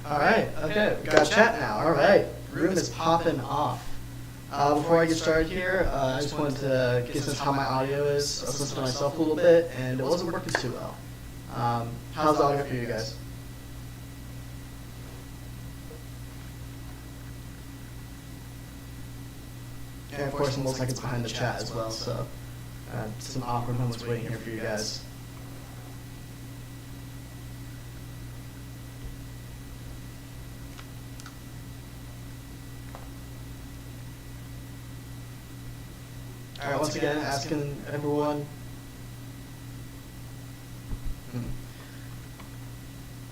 Alright, okay, we got chat now. Alright, room is popping off. Before I get started here, I just wanted to get sense how my audio is. I was listening to myself a little bit, and it wasn't working too well. How's the audio for you guys? And of course, I'm most like it's behind the chat as well, so some awkward moments waiting here for you guys. Alright, once again, asking everyone.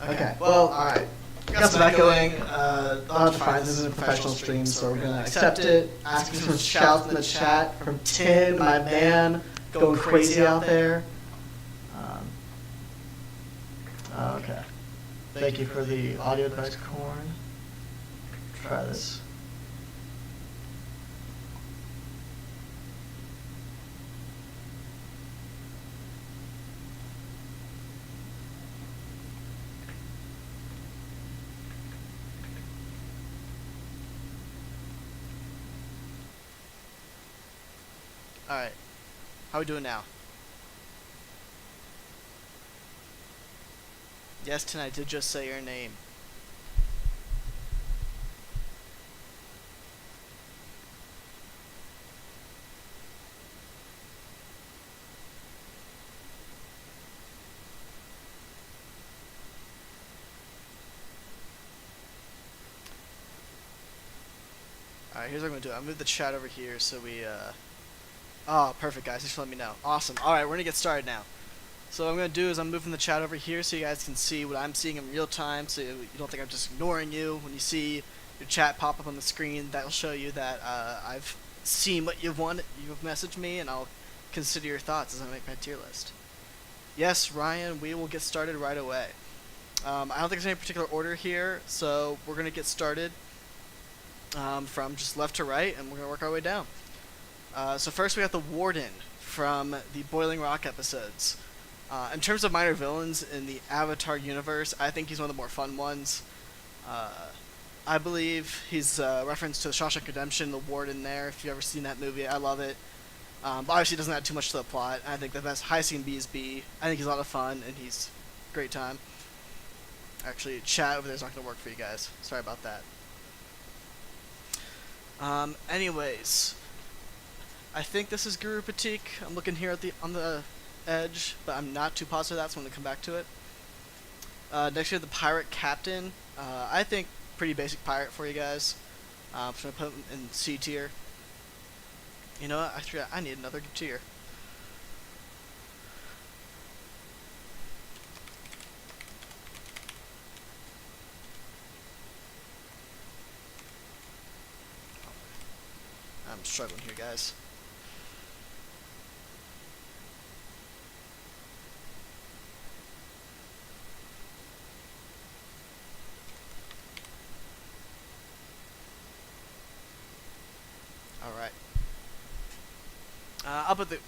Okay, well, alright. Got some echoing. I'll have to find this is a professional stream, so we're gonna accept it. Asking some shouts in the chat from Tim, my man, going crazy out there. Okay. Thank you for the audio advice, Corn. Try this. Alright. How are we doing now? Yes, tonight did just say your name. Alright, here's what I'm gonna do. I'll move the chat over here so we, Oh, perfect, guys. Thanks for letting me know. Awesome. Alright, we're gonna get started now. So what I'm going to do is I'm moving the chat over here so you guys can see what I'm seeing in real time, so you don't think I'm just ignoring you. When you see your chat pop up on the screen, that'll show you that I've seen what you've messaged me, and I'll consider your thoughts as I make my tier list. Yes, Ryan, we will get started right away. I don't think there's any particular order here, so we're going to get started from just left to right, and we're going to work our way down. So first we got the Warden from the Boiling Rock episodes. In terms of minor villains in the Avatar universe, I think he's one of the more fun ones. I believe he's a reference to the Shawshank Redemption, the Warden there. If you've ever seen that movie, I love it. But obviously it doesn't add too much to the plot. I think the best highest he can be is B. I think he's a lot of fun, and he's a great time. Actually, chat over there is not going to work for you guys. Sorry about that. Anyways, I think this is Guru Patik. I'm looking here at on the edge, but I'm not too positive that's when we come back to it. Next we have the Pirate Captain. I think pretty basic pirate for you guys. I'm just going to put him in C tier. You know what? Actually, I need another tier. I'm struggling here, guys. Alright. I'll put the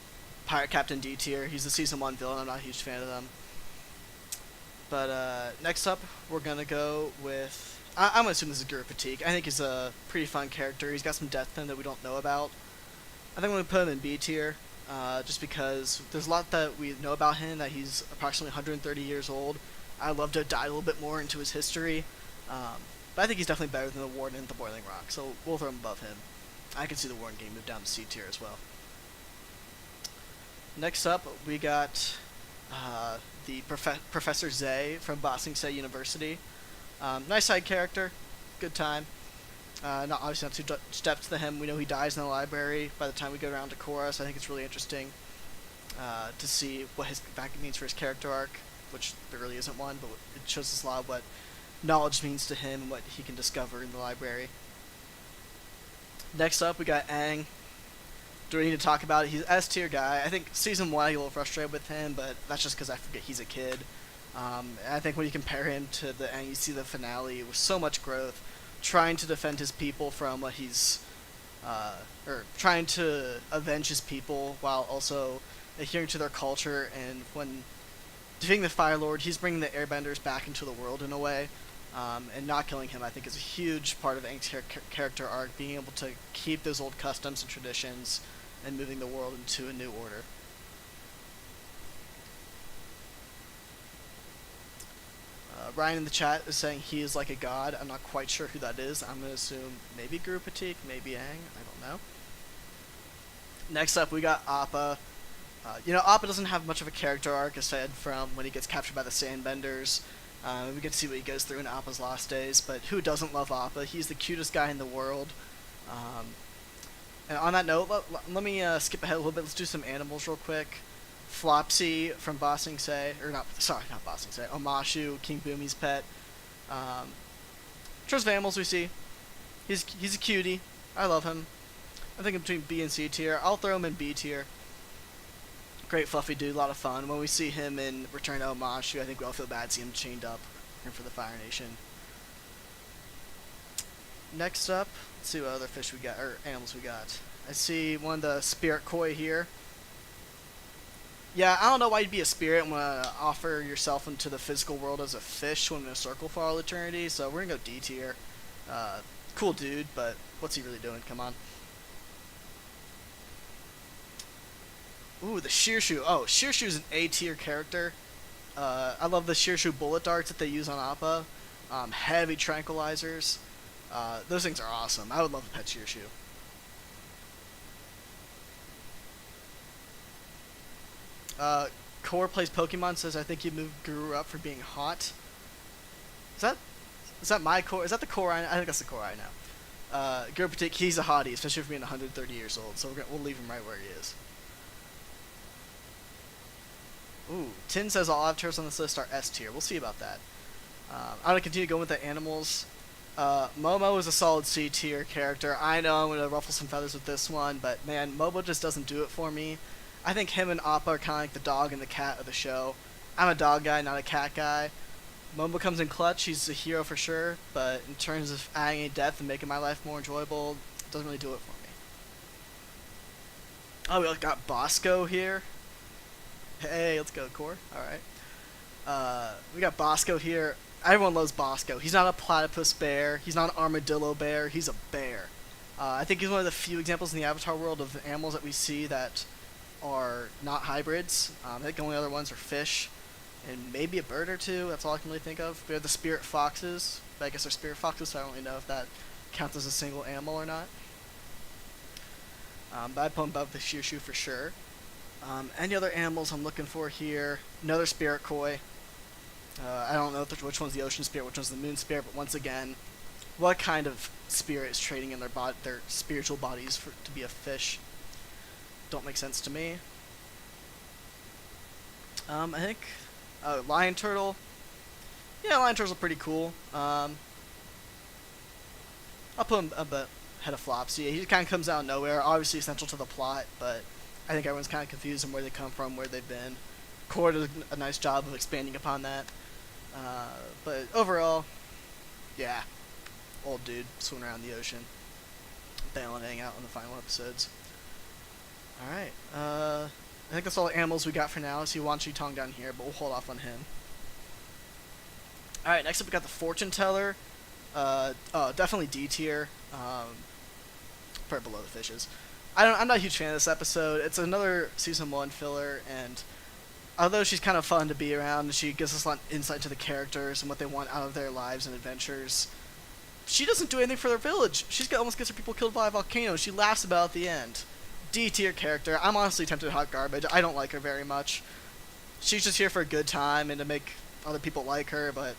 Pirate Captain D tier. He's the Season 1 villain. I'm not a huge fan of them. But next up, we're going to go with... I'm going to assume this is Guru Patik. I think he's a pretty fun character. He's got some depth in him that we don't know about. I think I'm going to put him in B tier, just because there's a lot that we know about him, that he's approximately 130 years old. I'd love to dive a little bit more into his history. But I think he's definitely better than the Warden at the Boiling Rock, so we'll throw him above him. I can see the Warden getting moved down to C tier as well. Next up, we got the Professor Zay from Ba Sing Se University. Nice side character, good time. Obviously not too steps to him. We know he dies in the library by the time we go around to Korra, so I think it's really interesting to see what his back means for his character arc, which there really isn't one, but it shows us a lot of what knowledge means to him and what he can discover in the library. Next up, we got Aang. Do we need to talk about it? He's an S tier guy. I think Season 1 I get a little frustrated with him, but that's just because I forget he's a kid. And I think when you compare him to the Aang you see the finale with so much growth, trying to defend his people from what he's... or trying to avenge his people while also adhering to their culture, and when defeating the Fire Lord, he's bringing the Airbenders back into the world in a way. And not killing him, I think, is a huge part of Aang's character arc, being able to keep those old customs and traditions and moving the world into a new order. Ryan in the chat is saying he is like a god. I'm not quite sure who that is. I'm going to assume maybe Guru Patik, maybe Aang. I don't know. Next up, we got Appa. Appa doesn't have much of a character arc aside from when he gets captured by the Sandbenders. We get to see what he goes through in Appa's last days, but who doesn't love Appa? He's the cutest guy in the world. And on that note, let me skip ahead a little bit. Let's do some animals real quick. Flopsy from Ba Sing Se, or not Ba Sing Se, Omashu, King Boomy's pet. In terms of animals we see, he's a cutie. I love him. I think I'm between B and C tier. I'll throw him in B tier. Great fluffy dude, a lot of fun. When we see him in Return to Omashu, I think we all feel bad seeing him chained up for the Fire Nation. Next up, let's see what other fish we got, or animals we got. I see one of the spirit koi here. Yeah, I don't know why you'd be a spirit and want to offer yourself into the physical world as a fish swimming in a circle for all eternity, so we're going to go D tier. Cool dude, but what's he really doing? Come on. Ooh, the Shirshu. Oh, Shirshu's an A tier character. I love the Shirshu bullet darts that they use on Appa. Heavy tranquilizers. Those things are awesome. I would love to pet Shirshu. Core plays Pokemon, says I think you moved Guru up for being hot. Is that my core? Is that the core I think that's the core I know. Guru Patik, he's a hottie, especially for being 130 years old, so we'll leave him right where he is. Ooh, Tin says all avatars on this list are S tier. We'll see about that. I'm going to continue going with the animals. Momo is a solid C tier character. I know I'm going to ruffle some feathers with this one, but man, Momo just doesn't do it for me. I think him and Appa are kind of like the dog and the cat of the show. I'm a dog guy, not a cat guy. Momo comes in clutch, he's a hero for sure, but in terms of adding a depth and making my life more enjoyable, it doesn't really do it for me. Oh, we got Bosco here. Hey, let's go, Core. Alright. We got Bosco here. Everyone loves Bosco. He's not a platypus bear. He's not an armadillo bear. He's a bear. I think he's one of the few examples in the Avatar world of animals that we see that are not hybrids. I think the only other ones are fish and maybe a bird or two. That's all I can really think of. We have the spirit foxes, but I guess they're spirit foxes, so I don't really know if that counts as a single animal or not. But I'd put him above the Shirshu for sure. Any other animals I'm looking for here? Another spirit koi. I don't know which one's the ocean spirit, which one's the moon spirit, but once again, what kind of spirit is trading in their spiritual bodies to be a fish? Don't make sense to me. I think lion turtle. Yeah, lion turtles are pretty cool. I'll put him a bit ahead of Flopsy. He kind of comes out of nowhere. Obviously essential to the plot, but I think everyone's kind of confused on where they come from, where they've been. Core does a nice job of expanding upon that. But overall, yeah, old dude swimming around the ocean, bailing out on the final episodes. Alright, I think that's all the animals we got for now. I see Wan Shi Tong down here, but we'll hold off on him. Alright, next up we got the Fortune Teller. Definitely D tier. Probably below the fishes. I'm not a huge fan of this episode. It's another season 1 filler, and although she's kind of fun to be around, she gives us a lot of insight to the characters and what they want out of their lives and adventures. She doesn't do anything for their village. Almost gets her people killed by a volcano. She laughs about it at the end. D tier character. I'm honestly tempted to hot garbage. I don't like her very much. She's just here for a good time and to make other people like her, but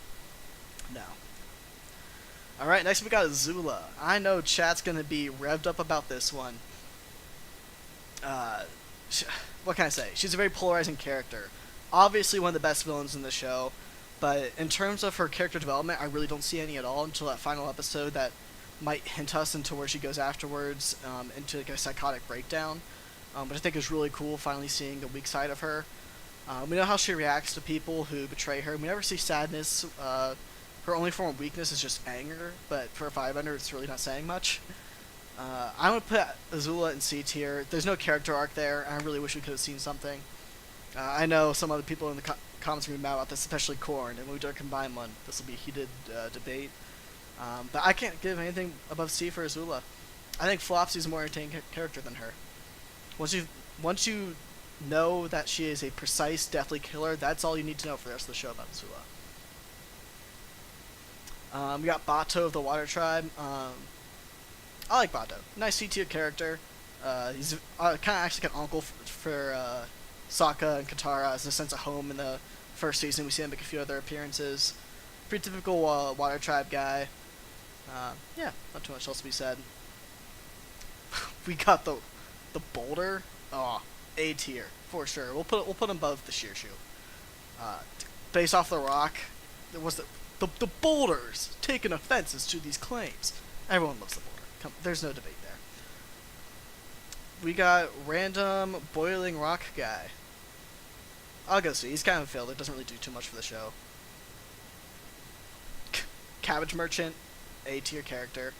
no. Alright, next we got Azula. I know chat's gonna be revved up about this one. What can I say? She's a very polarizing character. Obviously one of the best villains in the show, but in terms of her character development, I really don't see any at all until that final episode that might hint us into where she goes afterwards, into like a psychotic breakdown. But I think it's really cool finally seeing the weak side of her. We know how she reacts to people who betray her. We never see sadness. Her only form of weakness is just anger, but for a 500 it's really not saying much. I'm going to put Azula in C tier. There's no character arc there, and I really wish we could have seen something. I know some other people in the comments are gonna be mad about this, especially Korn. And when we do a combined one, this will be a heated debate. But I can't give anything above Sifu or Azula. I think Flopsy's a more entertaining character than her. Once you know that she is a precise, deathly killer, that's all you need to know for the rest of the show about Azula. We got Bato of the Water Tribe. I like Bato. Nice C-tier character. He's kind of actually an uncle for Sokka and Katara as a sense of home in the first season. We see him make a few other appearances. Pretty typical Water Tribe guy. Yeah, not too much else to be said. We got the boulder. Oh, A tier for sure. We'll put him above the sheer shoe. Based off the rock, there was the boulders taking offenses to these claims. Everyone loves the boulder. There's no debate there. We got random boiling rock guy. I'll go see. He's kind of a filler. Doesn't really do too much for the show. Cabbage merchant, A tier character.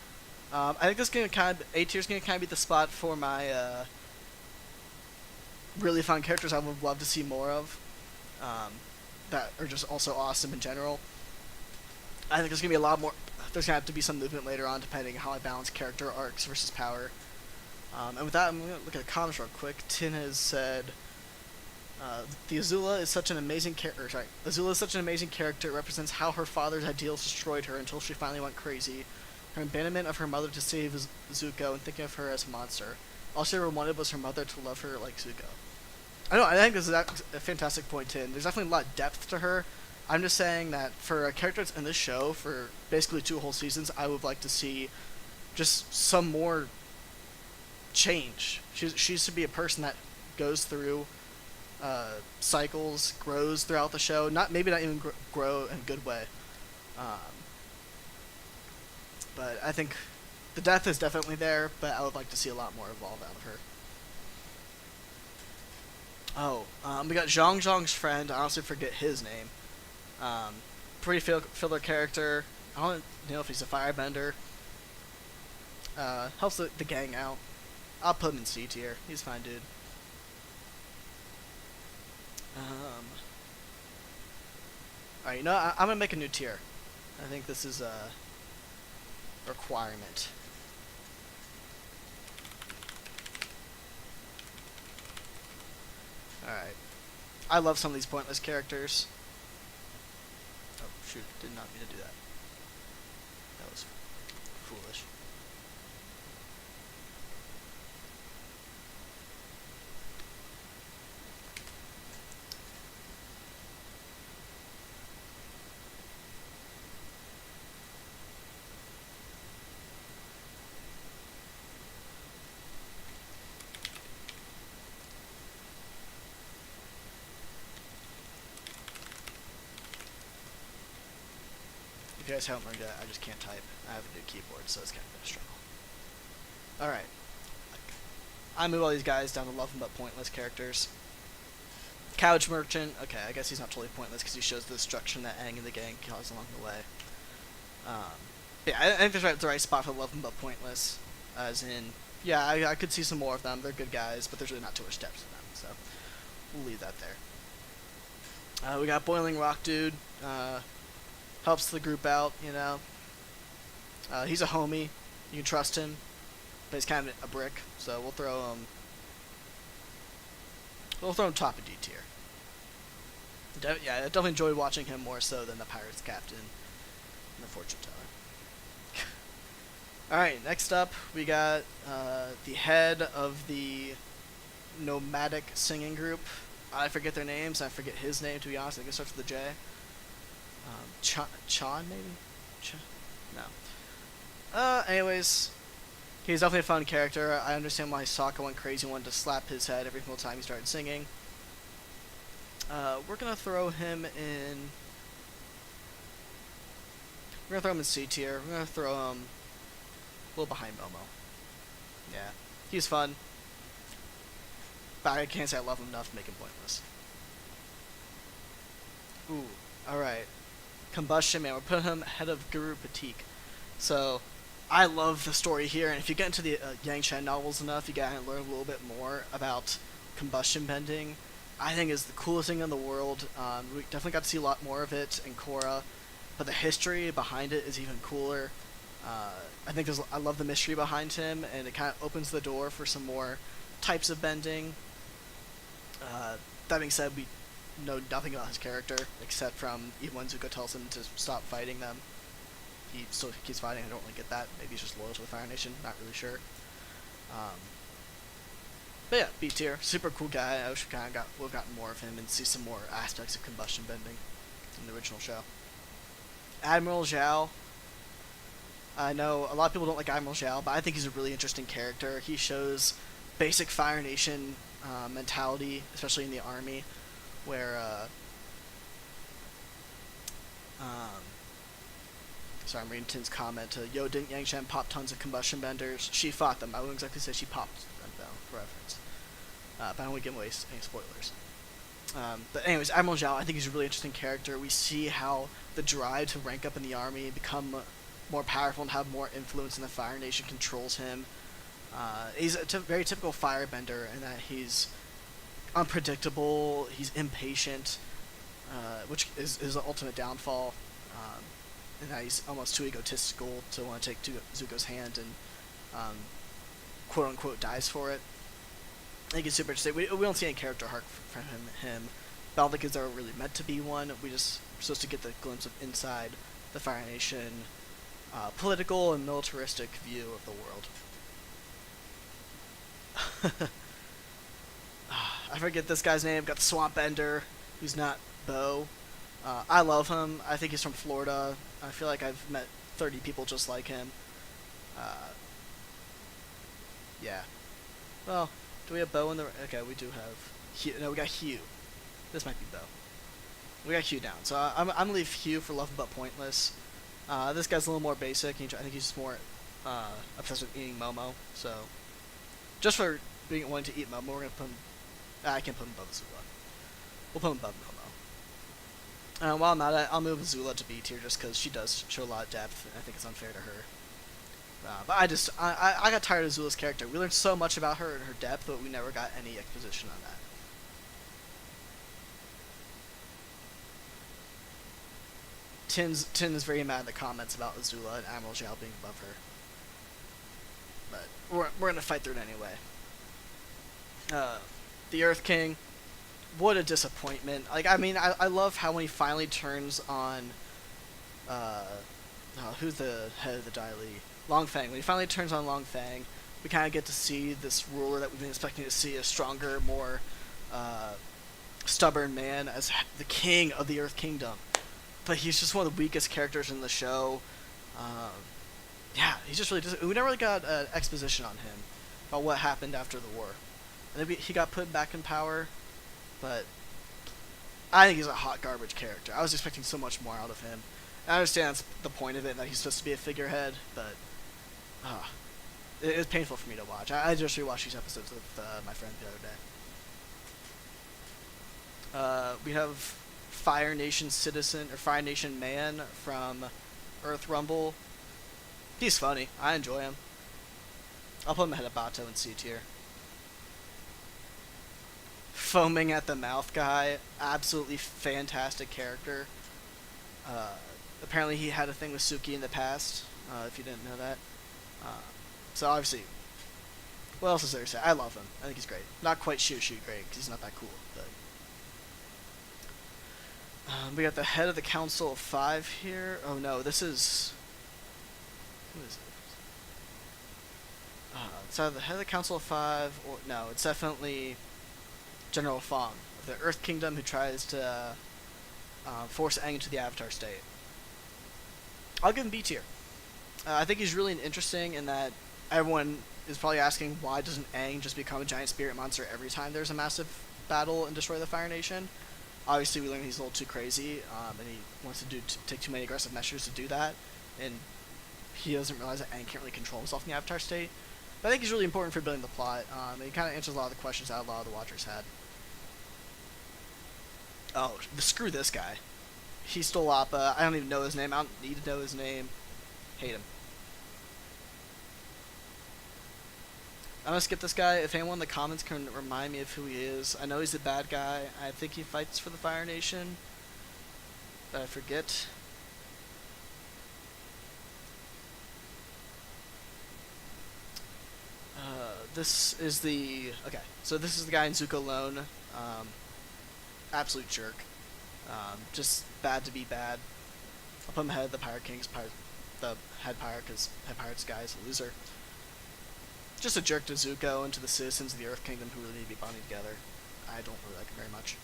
I think this gonna A tier is gonna kind of be the spot for my really fun characters I would love to see more of. That are just also awesome in general. I think there's gonna be a lot more. There's gonna have to be some movement later on, depending on how I balance character arcs versus power. And with that, I'm gonna look at the comments real quick. Tin has said, "The Azula is such an amazing character. Azula is such an amazing character. It represents how her father's ideals destroyed her until she finally went crazy. Her abandonment of her mother to save Zuko and thinking of her as a monster. All she ever wanted was her mother to love her like Zuko." I know. I think this is a fantastic point, Tin. There's definitely a lot of depth to her. I'm just saying that for a character that's in this show for basically 2 whole seasons, I would like to see just some more change. She should be a person that goes through cycles, grows throughout the show. Maybe not even grow in a good way. But I think the depth is definitely there, but I would like to see a lot more evolve out of her. Oh, we got Zhang Zhang's friend. I honestly forget his name. Pretty filler character. I don't know if he's a firebender. Helps the gang out. I'll put him in C tier. He's fine, dude. Alright, you know, I'm gonna make a new tier. I think this is a requirement. Alright. I love some of these pointless characters. Oh, shoot. Did not mean to do that. That was foolish. If you guys haven't learned yet, I just can't type. I have a new keyboard, so it's kind of been a struggle. Alright. I move all these guys down to love them but pointless characters. Couch Merchant. Okay, I guess he's not totally pointless because he shows the destruction that Aang and the gang caused along the way. Yeah, I think that's the right spot for love them but pointless. As in, yeah, I could see some more of them. They're good guys, but there's really not too much depth to them, so we'll leave that there. We got Boiling Rock Dude. Helps the group out, you know. He's a homie. You can trust him. But he's kind of a brick, so we'll throw him top of D tier. Yeah, I definitely enjoyed watching him more so than the Pirates captain and the fortune teller. Alright, next up we got the head of the nomadic singing group. I forget their names. I forget his name, to be honest. I think it starts with a J. Chan, maybe? No. Anyways, he's definitely a fun character. I understand why Sokka went crazy and wanted to slap his head every single time he started singing. We're gonna throw him in... We're gonna throw him in C tier. We're gonna throw him a little behind Momo. Yeah, he's fun. But I can't say I love him enough to make him pointless. Ooh, alright. Combustion Man. We're putting him ahead of Guru Patik. So, I love the story here, and if you get into the Yang Chen novels enough, you gotta learn a little bit more about combustion bending. I think is the coolest thing in the world. We definitely got to see a lot more of it in Korra, but the history behind it is even cooler. I think I love the mystery behind him, and it kind of opens the door for some more types of bending. That being said, we know nothing about his character except from even when Zuko tells him to stop fighting them. He still keeps fighting. I don't really get that. Maybe he's just loyal to the Fire Nation. Not really sure. But yeah, B tier, super cool guy. I wish we've gotten more of him and see some more aspects of combustion bending in the original show. Admiral Zhao. I know a lot of people don't like Admiral Zhao, but I think he's a really interesting character. He shows basic Fire Nation mentality, especially in the army, where sorry, I'm reading Tin's comment. Yo, didn't Yang Shen pop tons of combustion benders? She fought them. I wouldn't exactly say she popped them, though, for reference. But I don't want to give away any spoilers. But anyways, Admiral Zhao, I think he's a really interesting character. We see how the drive to rank up in the army, become more powerful, and have more influence in the Fire Nation controls him. He's a very typical firebender in that he's unpredictable, he's impatient, which is the ultimate downfall. And that he's almost too egotistical to want to take Zuko's hand and quote-unquote dies for it. I think it's super interesting. We don't see any character arc from him. But I don't think it's ever really meant to be one. We're supposed to get the glimpse of inside the Fire Nation political and militaristic view of the world. I forget this guy's name. Got the Swamp Bender, who's not Bo. I love him. I think he's from Florida. I feel like I've met 30 people just like him. Yeah. Well, do we have Bo in the... Okay, we do have... Hugh. No, we got Hugh. This might be Bo. We got Hugh down. So I'm going to leave Hugh for Love But Pointless. This guy's a little more basic. I think he's just more obsessed with eating Momo. So, just for wanting to eat Momo, we're going to put him... I can't put him above Azula. We'll put him above Momo. While I'm at it, I'll move Azula to B tier just because she does show a lot of depth, and I think it's unfair to her. But I got tired of Azula's character. We learned so much about her and her depth, but we never got any exposition on that. Tin is very mad in the comments about Azula and Admiral Zhao being above her. But we're gonna fight through it anyway. The Earth King. What a disappointment. Like, I mean, I love how when he finally turns on, who's the head of the Dai Li? Long Fang. When he finally turns on Long Fang, we kind of get to see this ruler that we've been expecting to see, a stronger, more, stubborn man as the king of the Earth Kingdom. But he's just one of the weakest characters in the show. Yeah, he's just really... we never really got an exposition on him about what happened after the war. And maybe he got put back in power. But I think he's a hot garbage character. I was expecting so much more out of him. And I understand that's the point of it, that he's supposed to be a figurehead, but it was painful for me to watch. I just rewatched these episodes with my friend the other day. We have Fire Nation Citizen, or Fire Nation Man from Earth Rumble. He's funny. I enjoy him. I'll put him ahead of Bato in C tier. Foaming at the mouth guy, absolutely fantastic character. Apparently he had a thing with Suki in the past, if you didn't know that. So obviously, what else is there to say? I love him. I think he's great. Not quite shoot great, because he's not that cool. But we got the head of the Council of Five here. Oh no, this is... Who is it? It's either the head of the Council of Five, or... No, it's definitely... General Fong of the Earth Kingdom, who tries to force Aang into the Avatar state. I'll give him B tier. I think he's really interesting in that everyone is probably asking, why doesn't Aang just become a giant spirit monster every time there's a massive battle and destroy the Fire Nation? Obviously, we learn he's a little too crazy, and he wants to take too many aggressive measures to do that, and he doesn't realize that Aang can't really control himself in the Avatar state. But I think he's really important for building the plot. He kind of answers a lot of the questions that a lot of the watchers had. Oh, screw this guy. He stole Appa. I don't even know his name. I don't need to know his name. Hate him. gonna skip this guy. If anyone in the comments can remind me of who he is. I know he's a bad guy. I think he fights for the Fire Nation, but I forget. This is the... Okay, so this is the guy in Zuko Lone. Absolute jerk. Just bad to be bad. I'll put him ahead of the Pirate King's the head pirate, because head pirate's guy is a loser. Just a jerk to Zuko and to the citizens of the Earth Kingdom who really need to be bonding together. I don't really like him very much.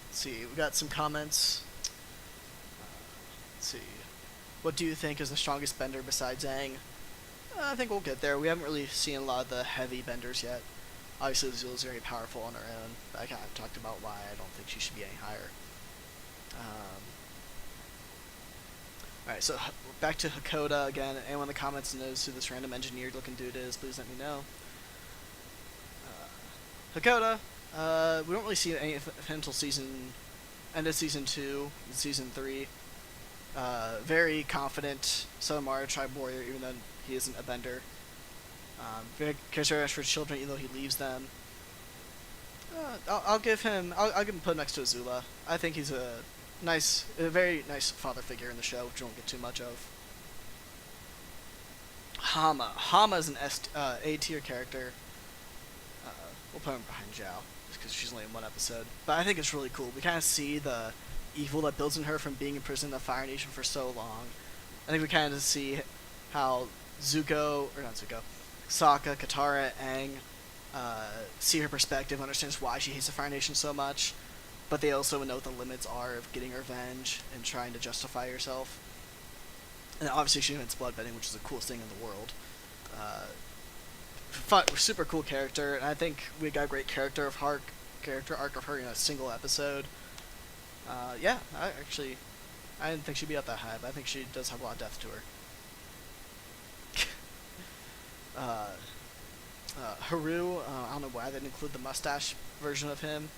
Let's see, we got some comments. Let's see. What do you think is the strongest bender besides Aang? I think we'll get there. We haven't really seen a lot of the heavy benders yet. Obviously, Azula's very powerful on her own, but I kind of talked about why I don't think she should be any higher. Alright, so back to Hakoda again. Anyone in the comments knows who this random engineered-looking dude is, please let me know. Hakoda, we don't really see any of him until end of season 2, season 3. Very confident Sonomara tribe warrior, even though he isn't a bender. Very cares very much for children, even though he leaves them. I'll give him put next to Azula. I think he's a very nice father figure in the show, which we won't get too much of. Hama is an A tier character. We'll put him behind Zhao, just because she's only in one episode. But I think it's really cool. We kind of see the evil that builds in her from being imprisoned in the Fire Nation for so long. I think we kind of see how Sokka, Katara, Aang see her perspective, understands why she hates the Fire Nation so much, but they also know what the limits are of getting revenge and trying to justify herself. And obviously she invents bloodbending, which is the coolest thing in the world. Super cool character, and I think we got a great character arc of her in a single episode. Yeah, I didn't think she'd be up that high, but I think she does have a lot of depth to her. Haru, I don't know why they didn't include the mustache version of him.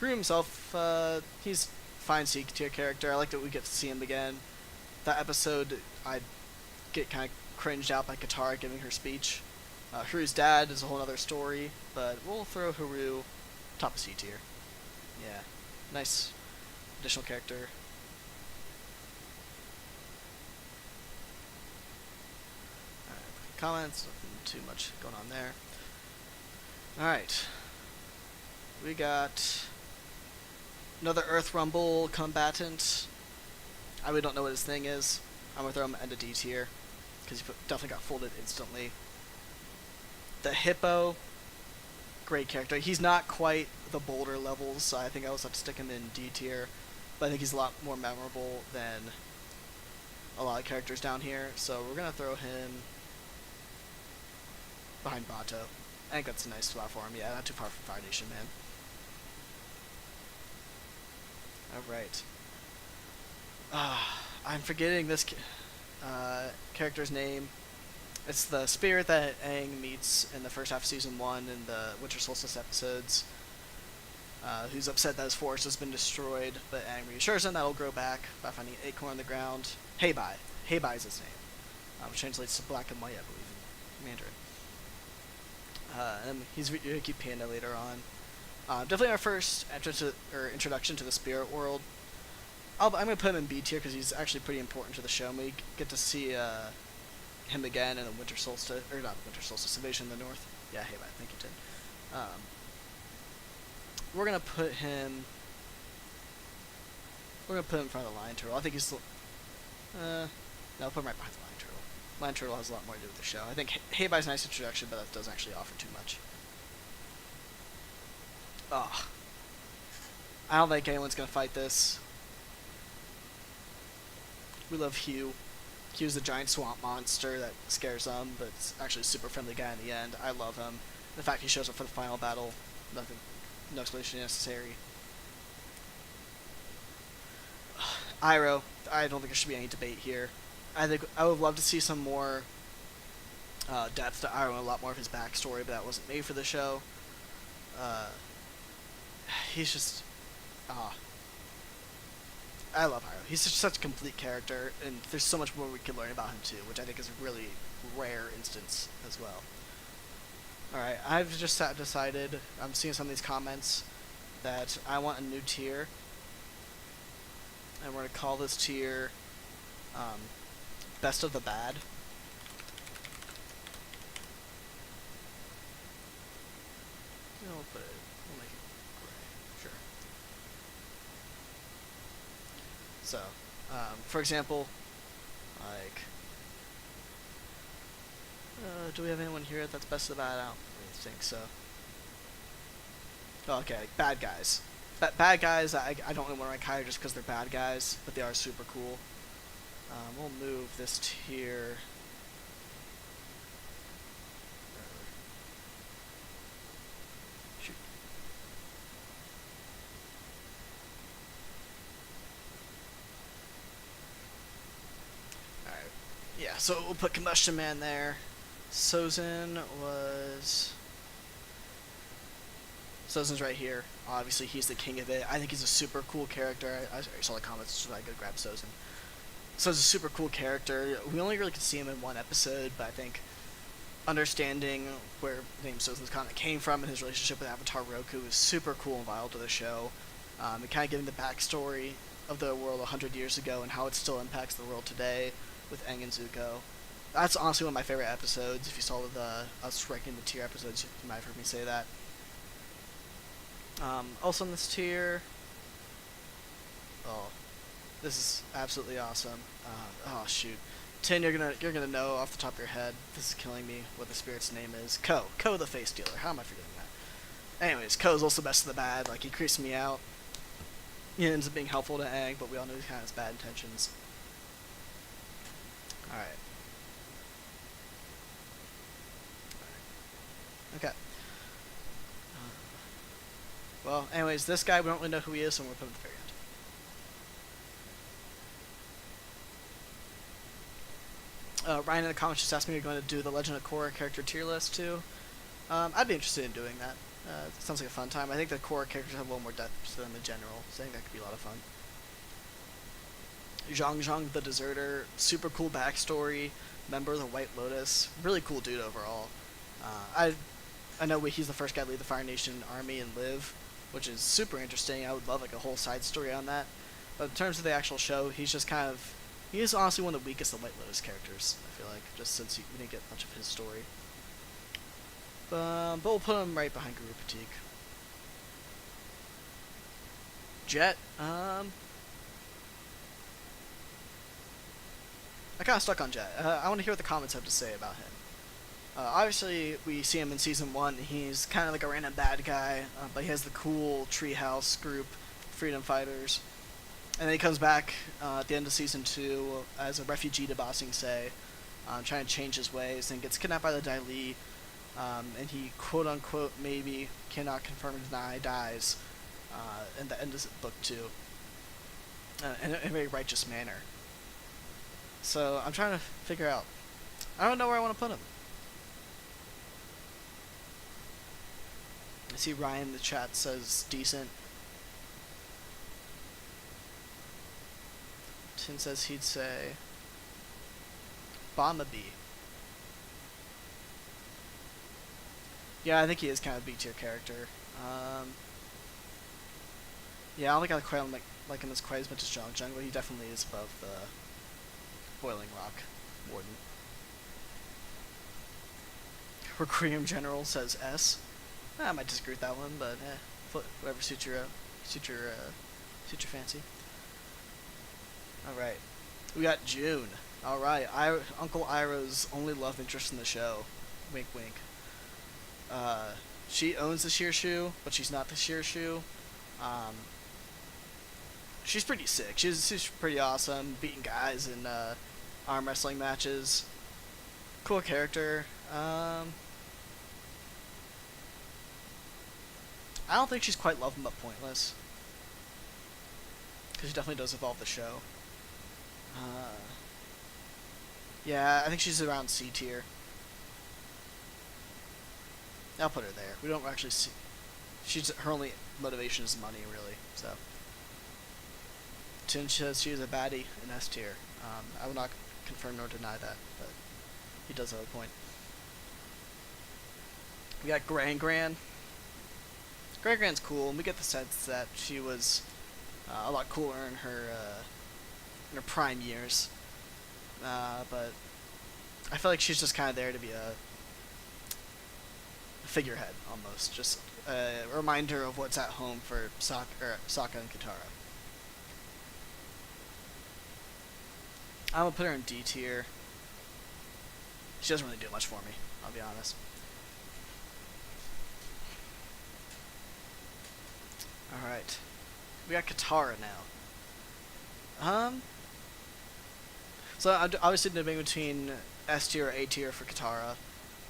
Haru himself, he's fine C tier character. I like that we get to see him again. That episode, I get kind of cringed out by Katara giving her speech. Haru's dad is a whole other story, but we'll throw Haru top of C tier. Yeah, nice additional character. Comments, nothing too much going on there. Alright. We got another Earth Rumble combatant. I really don't know what his thing is. I'm gonna throw him into D tier, because he definitely got folded instantly. The Hippo, great character. He's not quite the Boulder levels, so I think I also have to stick him in D tier, but I think he's a lot more memorable than a lot of characters down here, so we're gonna throw him behind Bato. I think that's a nice spot for him. Yeah, not too far from Fire Nation, man. Alright. I'm forgetting this character's name. It's the spirit that Aang meets in the first half of Season 1 in the Winter Solstice episodes. Who's upset that his forest has been destroyed, but Aang reassures him that it'll grow back by finding an acorn on the ground. Heibai. Heibai is his name. Which translates to black and white, I believe, in Mandarin. And he's Ryuki Panda later on. Definitely our first introduction to the spirit world. I'm going to put him in B tier because he's actually pretty important to the show. And we get to see him again in the Winter Solstice, or not Winter Solstice, Invasion in the North. Yeah, hey, bye. Thank you, Tim. We're going to put him in front of the Lion Turtle. I think he's... no, I'll put him right behind the Lion Turtle. Lion Turtle has a lot more to do with the show. I think Heibai's a nice introduction, but that doesn't actually offer too much. Ugh. I don't think anyone's going to fight this. We love Hugh. Hugh's the giant swamp monster that scares them, but it's actually a super friendly guy in the end. I love him. The fact he shows up for the final battle, no explanation necessary. Iroh, I don't think there should be any debate here. I think I would love to see some more depth to Iroh and a lot more of his backstory, but that wasn't made for the show. He's just Ah, I love Hiro. He's such a complete character, and there's so much more we can learn about him too, which I think is a really rare instance as well. Alright, I've just decided, I'm seeing some of these comments, that I want a new tier, and we're going to call this tier Best of the Bad. You know, we'll make it gray, sure. So, for example, like, do we have anyone here that's Best of the Bad? I don't really think so. Oh, okay, like bad guys. Bad guys, I don't really want to rank higher just because they're bad guys, but they are super cool. We'll move this tier. Shoot. Alright. Yeah, so we'll put Combustion Man there. Sozin was... Sozin's right here. Obviously, he's the king of it. I think he's a super cool character. I saw the comments, so I could grab Sozin. Sozin's a super cool character. We only really could see him in one episode, but I think understanding where the name Sozin's kind of came from and his relationship with Avatar Roku is super cool and vital to the show. And kind of giving the backstory of the world 100 years ago and how it still impacts the world today with Aang and Zuko. That's honestly one of my favorite episodes. If you saw us ranking the tier episodes, you might have heard me say that. Also in this tier, oh, this is absolutely awesome. Oh shoot, Tin, you're gonna know off the top of your head. This is killing me. What the spirit's name is? Ko the face dealer. How am I forgetting that? Anyways, Ko's also best of the bad. Like, he creeps me out. He ends up being helpful to Aang, but we all know he kind of has bad intentions. All right. Okay. Well, anyways, this guy, we don't really know who he is, so we're going to put him at the very end. Ryan in the comments just asked me if you're going to do the Legend of Korra character tier list too. I'd be interested in doing that. It sounds like a fun time. I think the Korra characters have a little more depth to them in general, so I think that could be a lot of fun. Zhang the Deserter, super cool backstory, member of the White Lotus, really cool dude overall. I know he's the first guy to lead the Fire Nation army and live, which is super interesting. I would love like a whole side story on that. But in terms of the actual show, he's just kind of... He is honestly one of the weakest of White Lotus characters, I feel like, just since we didn't get much of his story. But we'll put him right behind Guru Patik. Jet, I kind of stuck on Jet. I want to hear what the comments have to say about him. Obviously, we see him in Season 1. He's kind of like a random bad guy, but he has the cool treehouse group, Freedom Fighters. And then he comes back at the end of Season 2 as a refugee to Ba Sing Se, trying to change his ways, and gets kidnapped by the Dai Li, and he quote-unquote maybe cannot confirm or deny dies in the end of book 2 in a very righteous manner. So I'm trying to figure out. I don't know where I want to put him. I see Ryan in the chat says decent. Tin says he'd say Bomba-Bee. Yeah, I think he is kind of a B-tier character. Yeah, I don't think I quite like him as quite as much as Jung, but he definitely is above the Boiling Rock Warden. Requiem General says S. I might disagree with that one, but whatever suits your fancy. All right, we got June. All right, Uncle Iroh's only love interest in the show. Wink, wink. She owns the Shearshu, but she's not the Shearshu. She's pretty sick. She's pretty awesome, beating guys in arm wrestling matches. Cool character. I don't think she's quite lovable but pointless, because she definitely does evolve the show. Yeah, I think she's around C tier. I'll put her there. We don't actually see. Her only motivation is money, really. So Tin says she is a baddie in S tier. I will not confirm nor deny that, but he does have a point. We got Gran Gran. Gran Gran's cool, and we get the sense that she was a lot cooler in her prime years. But I feel like she's just kind of there to be a figurehead, almost. Just a reminder of what's at home for Sokka and Katara. I'm gonna put her in D tier. She doesn't really do much for me, I'll be honest. Alright. We got Katara now. So I'm obviously debating between S tier or A tier for Katara,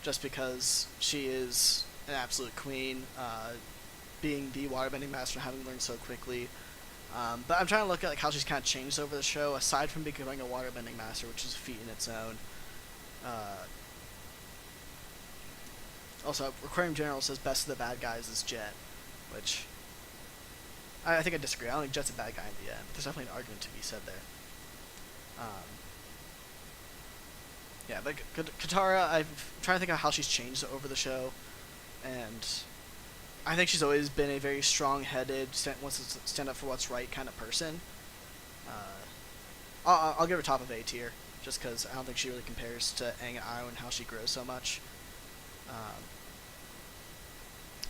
just because she is an absolute queen, being the waterbending master and having learned so quickly. But I'm trying to look at like how she's kind of changed over the show, aside from becoming a waterbending master, which is a feat in its own. Also, Aquarium General says best of the bad guys is Jet, which I think I disagree. I don't think Jet's a bad guy in the end, but there's definitely an argument to be said there. Yeah, but Katara, I'm trying to think of how she's changed over the show, and I think she's always been a very strong-headed, wants to stand up for what's right kind of person. I'll give her top of A tier, just because I don't think she really compares to Aang and Io and how she grows so much.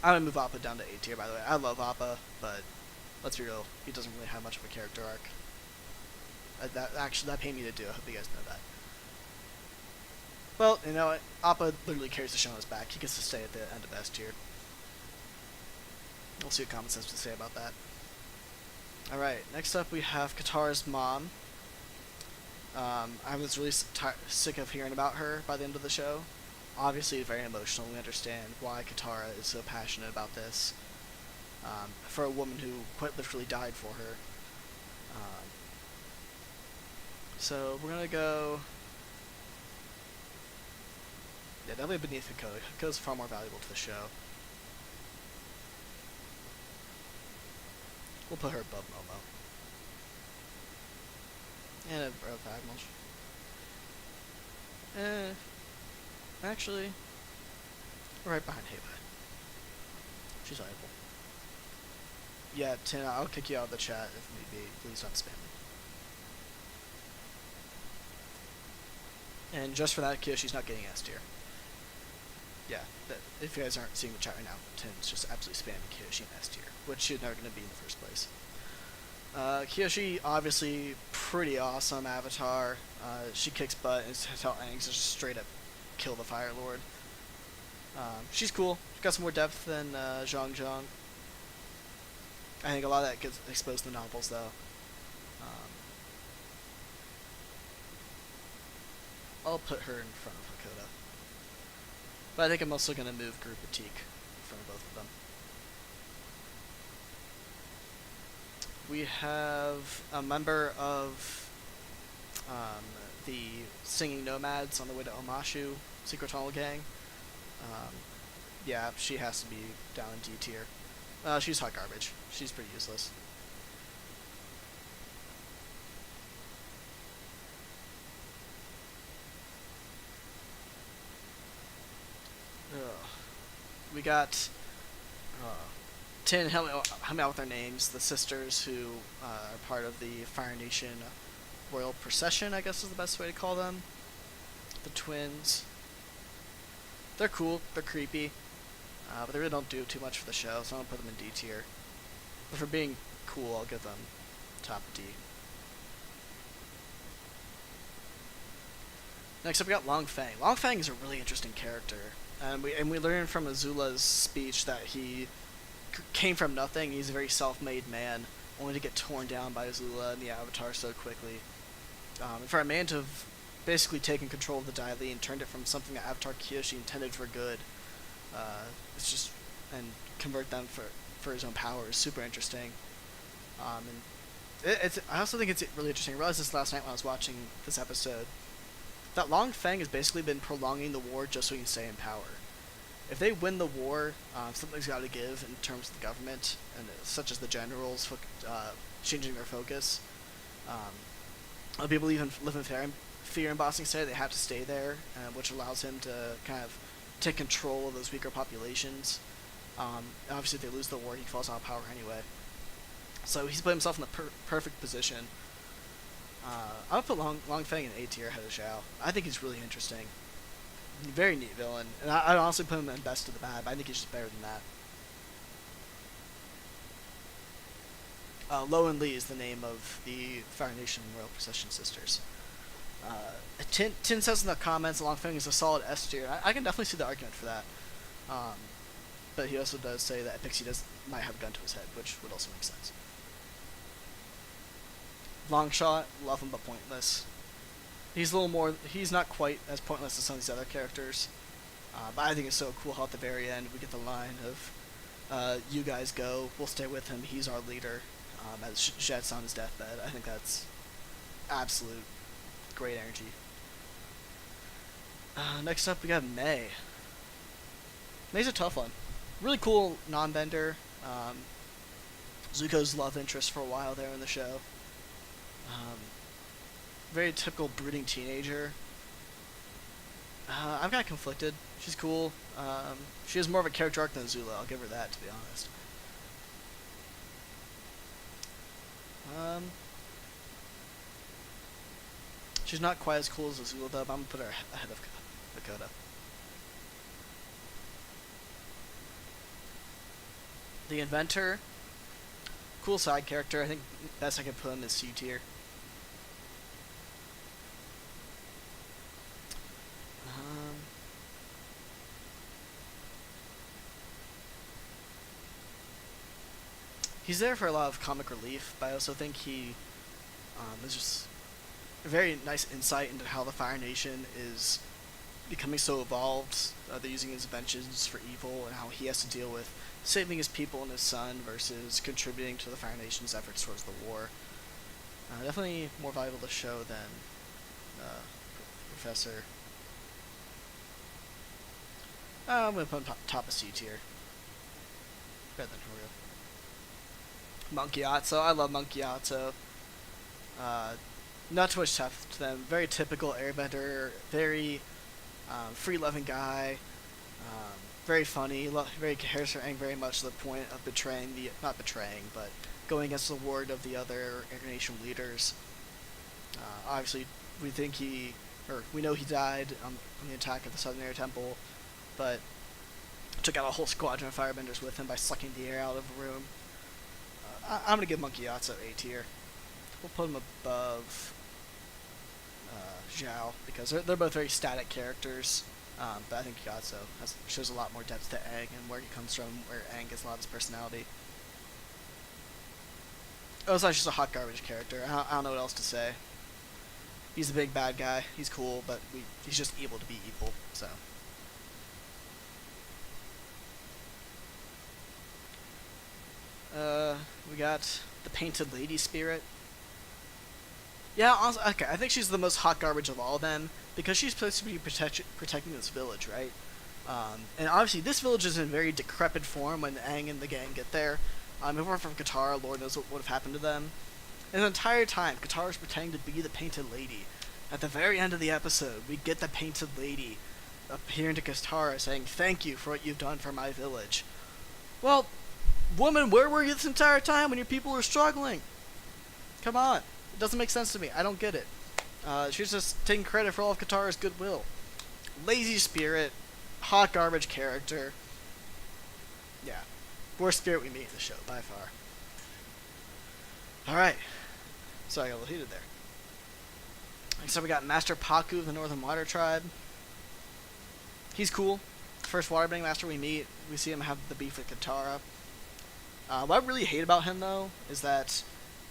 I'm gonna move Appa down to A tier, by the way. I love Appa, but let's be real, he doesn't really have much of a character arc. That pained me to do. I hope you guys know that. Well, you know what? Appa literally carries the show on his back. He gets to stay at the end of S tier. We'll see what Common Sense has to say about that. Alright, next up we have Katara's mom. I was really sick of hearing about her by the end of the show. Obviously, very emotional. We understand why Katara is so passionate about this. For a woman who quite literally died for her. So, we're gonna go... Yeah, definitely beneath Hakoda. Hakoda's far more valuable to the show. We'll put her above Momo. And above Agmel. Actually, right behind Heva. She's valuable. Yeah, Tin, I'll kick you out of the chat if need be. Please stop spamming. And just for that, Kyoshi's not getting S tier. Yeah, if you guys aren't seeing the chat right now, Tin's just absolutely spamming Kyoshi in S tier, which she's never going to be in the first place. Kyoshi, obviously, pretty awesome avatar. She kicks butt and tell Aang's just straight up kill the Fire Lord. She's cool. She's got some more depth than Zhang Zhang. I think a lot of that gets exposed in the novels, though. I'll put her in front of Hakoda. But I think I'm also going to move Guru Pratik in front of both of them. We have a member of the Singing Nomads on the way to Omashu, Secret Tunnel Gang. Yeah, she has to be down in D tier. She's hot garbage. She's pretty useless. We got Tin, help me out with their names. The sisters who are part of the Fire Nation Royal Procession, I guess is the best way to call them. The twins. They're cool. They're creepy. But they really don't do too much for the show, so I'm going to put them in D tier. But for being cool, I'll give them top D. Next up, we got Long Feng. Long Feng is a really interesting character. And we learned from Azula's speech that he came from nothing. He's a very self-made man, only to get torn down by Azula and the Avatar so quickly. And for a man to have basically taken control of the Dai Li and turned it from something that Avatar Kyoshi intended for good, it's just, and convert them for his own power is super interesting. And I also think it's really interesting. I realized this last night when I was watching this episode, that Long Feng has basically been prolonging the war just so he can stay in power. If they win the war, something's got to give in terms of the government, and such as the generals changing their focus. Other people even live in fear in Boston City. They have to stay there, which allows him to kind of take control of those weaker populations. Obviously, if they lose the war, he falls out of power anyway. So he's put himself in the perfect position. I would put Long Feng in A tier ahead of Zhao. I think he's really interesting. Very neat villain, and I'd honestly put him in best of the bad, but I think he's just better than that. Lo and Li is the name of the Fire Nation Royal Procession Sisters. Tin says in the comments, Long Feng is a solid S tier. I can definitely see the argument for that. But he also does say that Pixie might have a gun to his head, which would also make sense. Long Shot, love him but pointless. He's a little more. He's not quite as pointless as some of these other characters, but I think it's so cool how at the very end we get the line of, "You guys go. We'll stay with him. He's our leader." As Jet's on his deathbed. I think that's absolute great energy. Next up, we got Mei. Mei's a tough one. Really cool non-bender. Zuko's love interest for a while there in the show. Very typical brooding teenager. I'm kind of conflicted. She's cool. She has more of a character arc than Azula. I'll give her that, to be honest. She's not quite as cool as Azula, though, but I'm going to put her ahead of Dakota. The Inventor. Cool side character. I think best I can put him is C tier. He's there for a lot of comic relief, but I also think he is just a very nice insight into how the Fire Nation is becoming so evolved. They're using his inventions for evil, and how he has to deal with saving his people and his son versus contributing to the Fire Nation's efforts towards the war. Definitely more valuable to show than Professor. I'm going to put him top of C tier. Better than Haru. Monkey Otso. I love Monkey Otso. Not too much depth to them. Very typical airbender. Very free-loving guy. Very funny. Very cares for Aang very much to the point of betraying the... Not betraying, but going against the word of the other Air Nation leaders. Obviously, we think he... Or we know he died on the attack of the Southern Air Temple, but took out a whole squadron of firebenders with him by sucking the air out of the room. I'm gonna give Monkey Otso A tier. We'll put him above Zhao because they're both very static characters. But I think Otso shows a lot more depth to Aang and where he comes from, where Aang gets a lot of his personality. Ozai's just a hot garbage character. I don't know what else to say. He's a big bad guy. He's cool, but he's just evil to be evil. So. We got the Painted Lady Spirit. Yeah, honestly, okay, I think she's the most hot garbage of all of them, because she's supposed to be protecting this village, right? And obviously this village is in very decrepit form when Aang and the gang get there. If it weren't for Katara, Lord knows what would have happened to them. And the entire time, Katara's pretending to be the Painted Lady. At the very end of the episode, we get the Painted Lady appearing to Katara saying, "Thank you for what you've done for my village." Well, woman, where were you this entire time when your people were struggling? Come on. It doesn't make sense to me. I don't get it. She's just taking credit for all of Katara's goodwill. Lazy spirit. Hot garbage character. Yeah. Worst spirit we meet in the show, by far. Alright. Sorry, I got a little heated there. Next up we got Master Paku of the Northern Water Tribe. He's cool. First waterbending master we meet. We see him have the beef with Katara. What I really hate about him, though, is that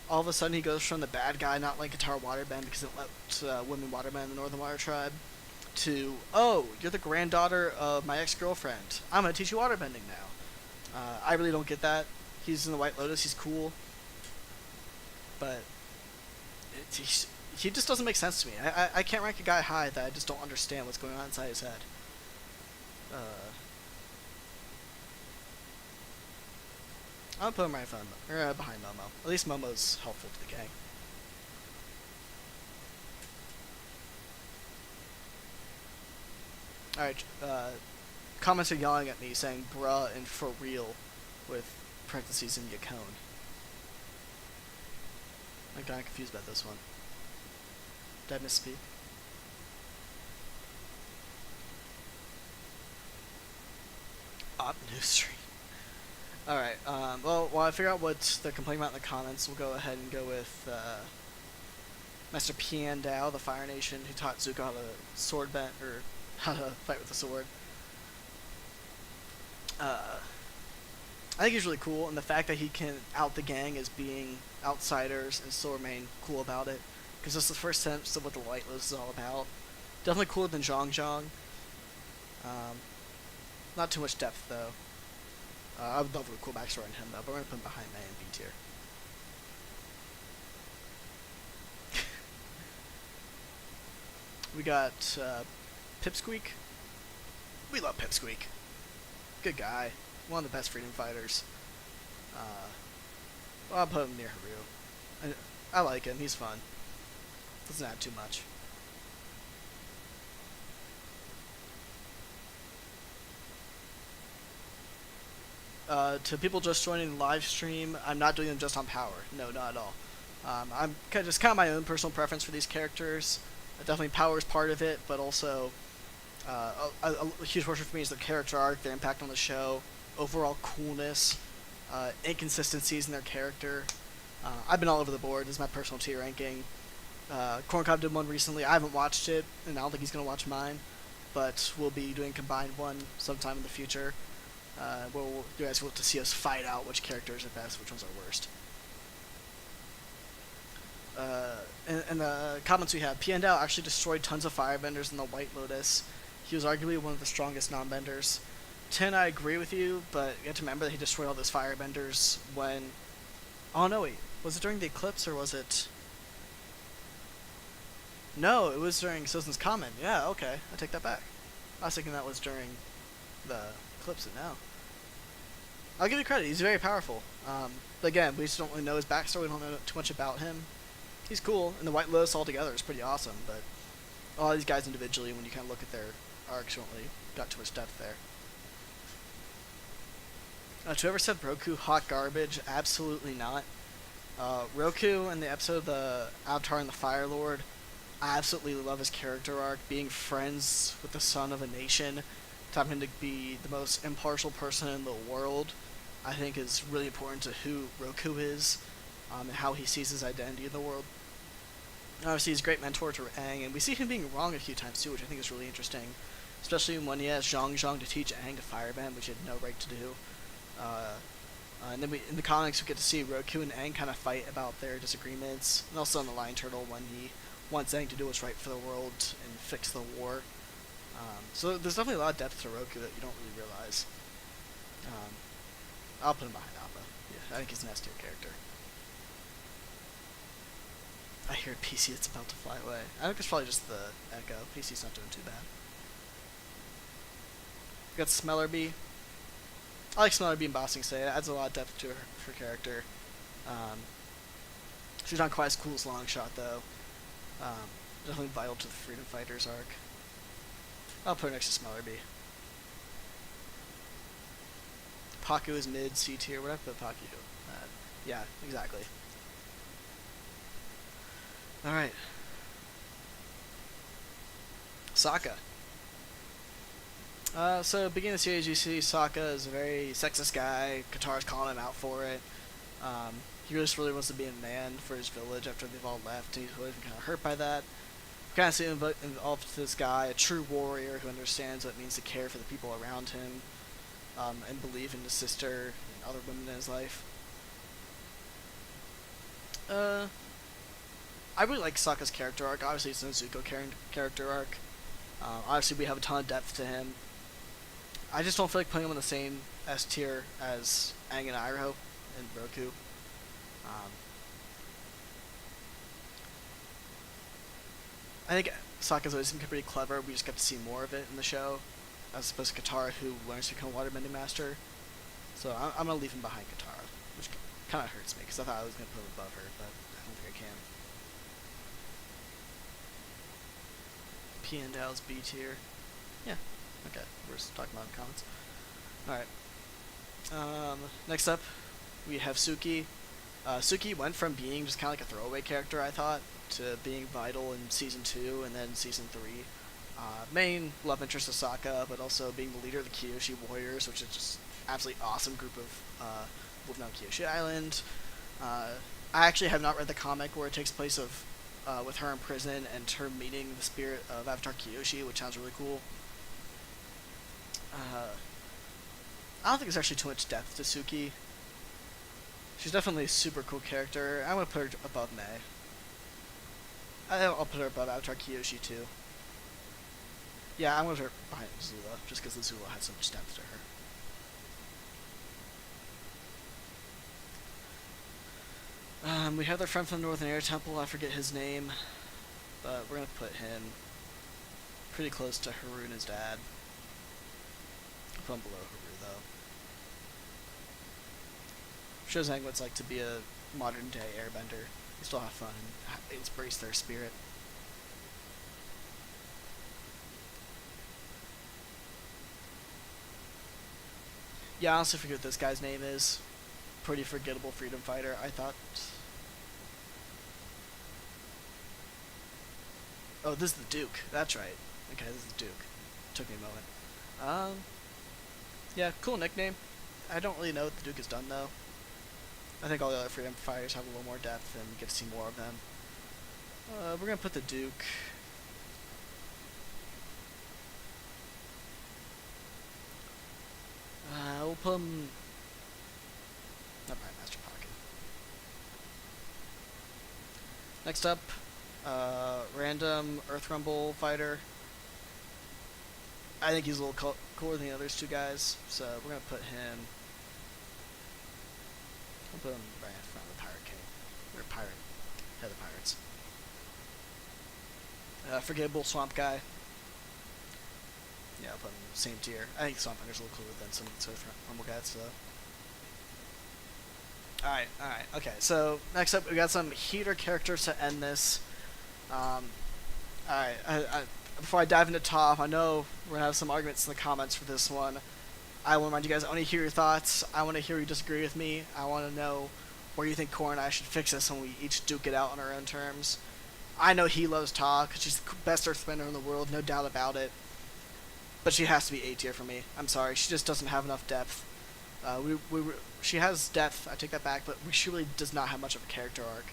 all of a sudden he goes from the bad guy not letting Katara waterbend because it let women waterbend in the Northern Water Tribe to, "Oh, you're the granddaughter of my ex-girlfriend. I'm going to teach you waterbending now." I really don't get that. He's in the White Lotus. He's cool. But he just doesn't make sense to me. I can't rank a guy high that I just don't understand what's going on inside his head. I'll put him right behind Momo. At least Momo's helpful to the gang. Alright, comments are yelling at me saying bruh and for real with parentheses in Yacone. I'm kinda confused about this one. Did I misspeak? Op news stream. Alright, well, while I figure out what they're complaining about in the comments, we'll go ahead and go with, Master Piandao, the Fire Nation, who taught Zuko how to sword bend, or how to fight with a sword. I think he's really cool, and the fact that he can out the gang as being outsiders and still remain cool about it, because this is the first sense of what the White Lotus is all about. Definitely cooler than Zhong Zhong. Not too much depth, though. I would love a cool backstory on him, though, but we're going to put him behind May and B tier. We got Pipsqueak. We love Pipsqueak. Good guy. One of the best freedom fighters. Well, I'll put him near Haru. I like him. He's fun. Doesn't add too much. To people just joining the live stream, I'm not doing them just on power. No, not at all. I'm just kind of my own personal preference for these characters. Definitely power is part of it, but also a huge portion for me is the character arc, their impact on the show, overall coolness, inconsistencies in their character. I've been all over the board. This is my personal tier ranking. Corncob did one recently. I haven't watched it, and I don't think he's going to watch mine, but we'll be doing a combined one sometime in the future. Where you guys will get to see us fight out which characters are best, which ones are worst. In the comments we have, Piandao actually destroyed tons of firebenders in the White Lotus. He was arguably one of the strongest non-benders. 10, I agree with you, but you have to remember that he destroyed all those firebenders when... Oh no, wait. Was it during the eclipse, or was it... No, it was during Citizen's Comment. Yeah, okay. I take that back. I was thinking that was during the eclipse, and no. I'll give you credit. He's very powerful. But again, we just don't really know his backstory. We don't know too much about him. He's cool, and the White Lotus altogether is pretty awesome, but a lot of these guys individually, when you kind of look at their arcs, you don't really got too much depth there. To whoever said Roku hot garbage, absolutely not. Roku in the episode of the Avatar and the Fire Lord, I absolutely love his character arc, being friends with the son of a nation, to have him to be the most impartial person in the world, I think is really important to who Roku is, and how he sees his identity in the world. Obviously, he's a great mentor to Aang, and we see him being wrong a few times too, which I think is really interesting, especially when he has Zhong Zhong to teach Aang to firebend, which he had no right to do. And then in the comics, we get to see Roku and Aang kind of fight about their disagreements, and also in the Lion Turtle when he wants Aang to do what's right for the world and fix the war. So there's definitely a lot of depth to Roku that you don't really realize. I'll put him behind Appa. Yeah, I think he's an S-tier character. I hear a PC that's about to fly away. I think it's probably just the echo. PC's not doing too bad. We got Smellerbee. I like Smellerbee and Bossing Say. It adds a lot of depth to her character. She's not quite as cool as Longshot, though. Definitely vital to the Freedom Fighters arc. I'll put her next to Smellerbee. Paku is mid, C tier. What did I put Paku? Yeah, exactly. Alright. Sokka. So, beginning of the series, you see Sokka is a very sexist guy. Katara's calling him out for it. He just really wants to be a man for his village after they've all left, and he's really kind of hurt by that. Kind of see him involved with this guy, a true warrior who understands what it means to care for the people around him, and believe in his sister and other women in his life. I really like Sokka's character arc. Obviously, it's no Zuko character arc. Obviously, we have a ton of depth to him. I just don't feel like putting him on the same S tier as Aang and Iroh and Roku. I think Sokka's always been pretty clever. We just got to see more of it in the show, as opposed to Katara, who learns to become a waterbending master. So I'm gonna leave him behind Katara, which kind of hurts me because I thought I was gonna put him above her, but I don't think I can. Piandao's B tier. Yeah, Okay, we're just talking about in comments. Alright. Next up, we have Suki. Suki went from being just kind of like a throwaway character, I thought, to being vital in Season 2 and then Season 3. Main love interest of Sokka, but also being the leader of the Kyoshi Warriors, which is just absolutely awesome group of moving on Kyoshi Island. I actually have not read the comic where it takes place with her in prison and her meeting the spirit of Avatar Kyoshi, which sounds really cool. I don't think there's actually too much depth to Suki. She's definitely a super cool character. I'm gonna put her above Mei. I'll put her above Avatar Kyoshi too. Yeah, I'm gonna put her behind Zula, just because Zula has so much depth to her. We have their friend from the Northern Air Temple, I forget his name, but we're gonna put him pretty close to Haruna's dad. I'll put him below Haru though. Shows what it's like to be a modern day airbender. You still have fun and embrace their spirit. Yeah, I honestly forget what this guy's name is. Pretty forgettable freedom fighter, I thought. Oh, this is the Duke. That's right. Okay, this is the Duke. Took me a moment. Yeah, cool nickname. I don't really know what the Duke has done though. I think all the other freedom fighters have a little more depth and we get to see more of them. We're gonna put the Duke. We'll put him. Not by Master Pocket. Next up, random Earth Rumble fighter. I think he's a little cooler than the others two guys, so we're gonna put him. We'll put him right in front of the Pirate King. Or Pirate. Head of the Pirates. Forgettable Swamp Guy. Yeah, I'll put him in the same tier. I think Swamp Hunter's a little cooler than some of the Earth Rumble guys, so. Alright, okay. So, next up, we got some heater characters to end this. Alright, before I dive into Toph, I know we're gonna have some arguments in the comments for this one. I want to remind you guys, I want to hear your thoughts. I want to hear you disagree with me. I want to know where you think Cora and I should fix this and we each duke it out on our own terms. I know he loves Toph because she's the best Earthbender in the world, no doubt about it. But she has to be A tier for me. I'm sorry, she just doesn't have enough depth. She has depth, I take that back, but she really does not have much of a character arc.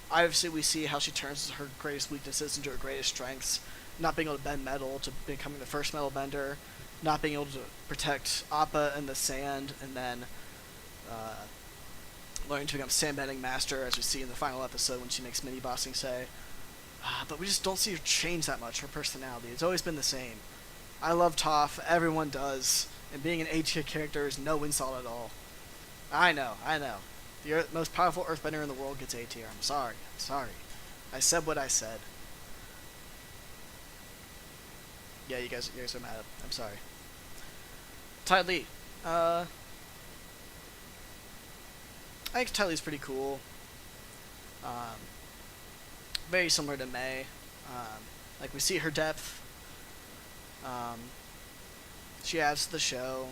Obviously, we see how she turns her greatest weaknesses into her greatest strengths. Not being able to bend metal to becoming the first metal bender. Not being able to protect Appa in the sand, and then learning to become sandbending master, as we see in the final episode when she makes mini bossing say. But we just don't see her change that much, her personality. It's always been the same. I love Toph, everyone does, and being an A-tier character is no insult at all. I know. The most powerful Earthbender in the world gets A-tier. I'm sorry. I said what I said. Yeah, you guys are mad. I'm sorry. Ty Lee. I think Ty Lee's pretty cool. Very similar to Mei. Like, we see her depth. She adds to the show.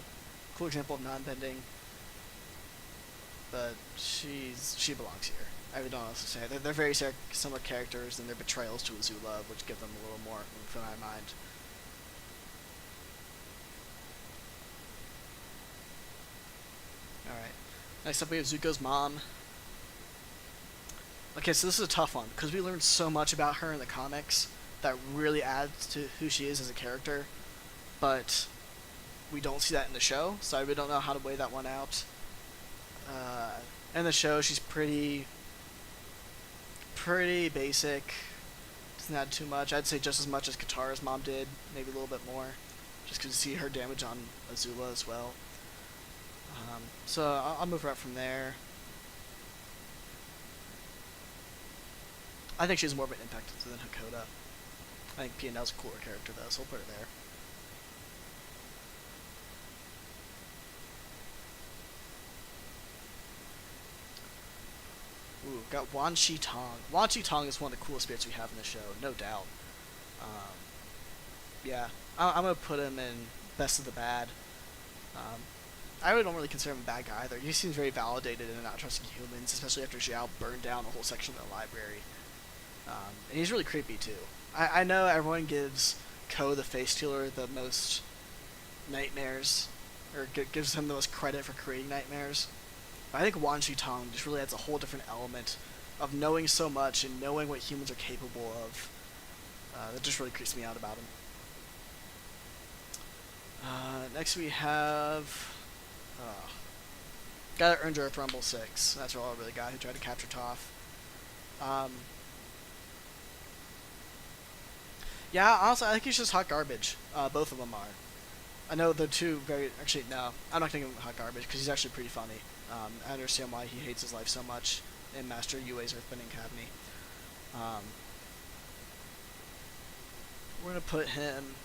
Cool example of non-bending. But she belongs here. I really don't know what else to say. They're very similar characters, and their betrayals to Azula, which give them a little more oomph in my mind. Alright. Next up we have Zuko's mom. Okay, so this is a tough one, because we learned so much about her in the comics that really adds to who she is as a character, but we don't see that in the show, so I really don't know how to weigh that one out. In the show, she's pretty basic. Doesn't add too much. I'd say just as much as Katara's mom did, maybe a little bit more, just because you see her damage on Azula as well. So I'll move her up from there. I think she has more of an impact than Hakoda. I think P&L's a cooler character though, so we'll put her there. Ooh, got Wan Shi Tong. Wan Shi Tong is one of the coolest spirits we have in the show, no doubt. Yeah, I'm gonna put him in best of the bad. I really don't really consider him a bad guy either. He seems very validated in not trusting humans, especially after Xiao burned down a whole section of the library. And he's really creepy too. I know everyone gives Ko the face stealer the most nightmares, or gives him the most credit for creating nightmares. But I think Wan Shitong just really adds a whole different element of knowing so much and knowing what humans are capable of. That just really creeps me out about him. Next we have guy that earned Earth Rumble 6. That's all really guy who tried to capture Toph. Yeah, honestly, I think he's just hot garbage. Both of them are. I know they're two very... Actually, no. I'm not going to give him hot garbage, because he's actually pretty funny. I understand why he hates his life so much in Master Yue's Earthbending Academy. We're going to put him...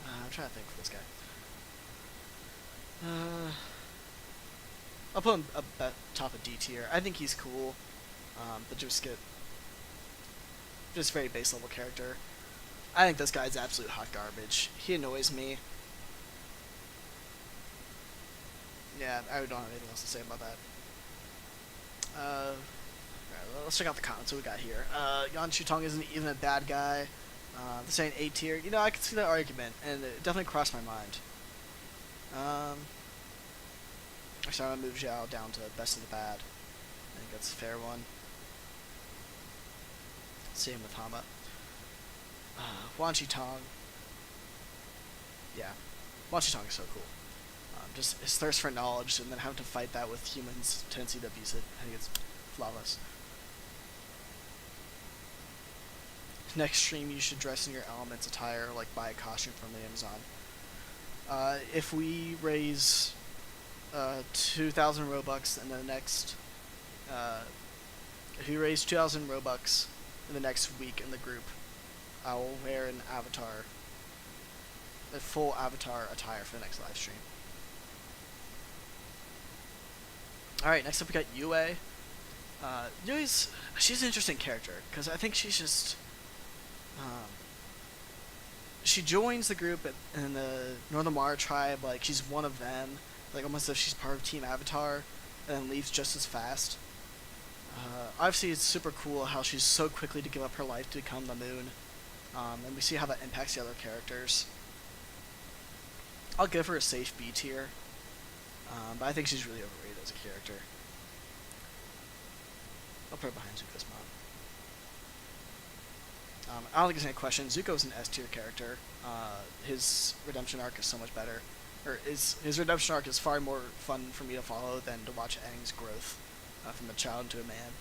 I'm trying to think for this guy. I'll put him at top of D tier. I think he's cool, but just very base level character. I think this guy's absolute hot garbage. He annoys me. Yeah, I don't have anything else to say about that. Alright, let's check out the comments. What we got here. Yan Shutong isn't even a bad guy. They're saying A tier. You know, I can see that argument, and it definitely crossed my mind. Actually, I'm gonna move Zhao down to best of the bad. I think that's a fair one. Same with Hama. Wan Shitong. Yeah, Wan Shitong is so cool. Just his thirst for knowledge, and then having to fight that with humans' tendency to abuse it. I think it's flawless. Next stream, you should dress in your Elements attire, like buy a costume from the Amazon. If we raise 2,000 Robux in the next, if you raise 2,000 Robux in the next week in the group, I will wear an avatar, a full avatar attire for the next live stream. Alright, next up we got Yue. She's an interesting character, because I think she's just, she joins the group in the Northern Mara tribe, like she's one of them, like almost as if she's part of Team Avatar, and then leaves just as fast. Obviously it's super cool how she's so quickly to give up her life to become the moon, and we see how that impacts the other characters. I'll give her a safe B tier, but I think she's really overrated as a character. I'll put her behind Zuko's mom. I don't think there's any question. Zuko's an S tier character. His redemption arc is so much better. His redemption arc is far more fun for me to follow than to watch Aang's growth from a child into a man.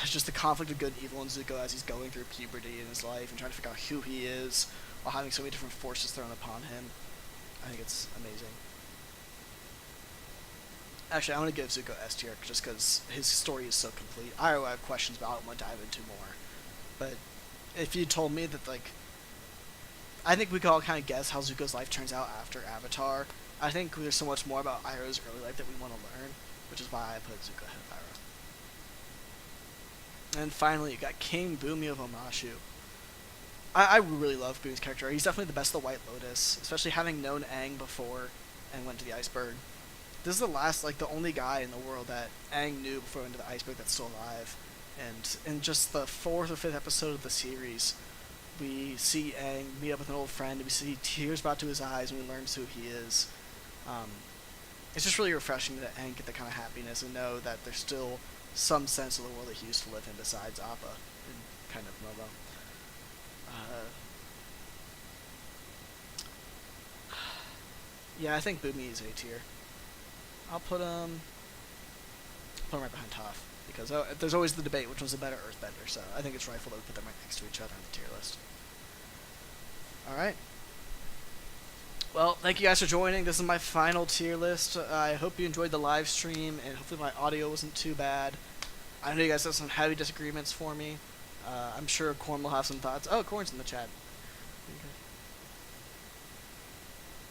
Just the conflict of good and evil in Zuko as he's going through puberty in his life and trying to figure out who he is while having so many different forces thrown upon him. I think it's amazing. Actually, I'm going to give Zuko S tier just because his story is so complete. I have questions, but I don't want to dive into more. But if you told me that, like, I think we could all kind of guess how Zuko's life turns out after Avatar. I think there's so much more about Iroh's early life that we want to learn, which is why I put Zuko ahead of Iroh. And finally, you got King Bumi of Omashu. I really love Bumi's character. He's definitely the best of the White Lotus, especially having known Aang before and went to the iceberg. This is the last, like, the only guy in the world that Aang knew before he went to the iceberg that's still alive. And in just the 4th or 5th episode of the series, we see Aang meet up with an old friend, and we see tears brought to his eyes when he learns who he is. It's just really refreshing that Aang get the kind of happiness and know that there's still some sense of the world that he used to live in besides Appa and kind of Momo. Yeah, I think Bumi is A tier. I'll put him right behind Toph, because there's always the debate which one's the better Earthbender, so I think it's rightful that we put them right next to each other on the tier list. Alright. Well, thank you guys for joining. This is my final tier list. I hope you enjoyed the live stream, and hopefully my audio wasn't too bad. I know you guys have some heavy disagreements for me. I'm sure Corn will have some thoughts. Oh, Corn's in the chat.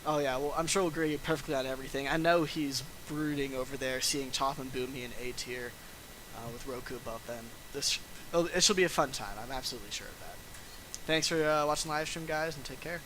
Oh yeah, well I'm sure we'll agree perfectly on everything. I know he's brooding over there, seeing Top and Boomy in A tier, with Roku above them. It should be a fun time. I'm absolutely sure of that. Thanks for watching the live stream, guys, and take care.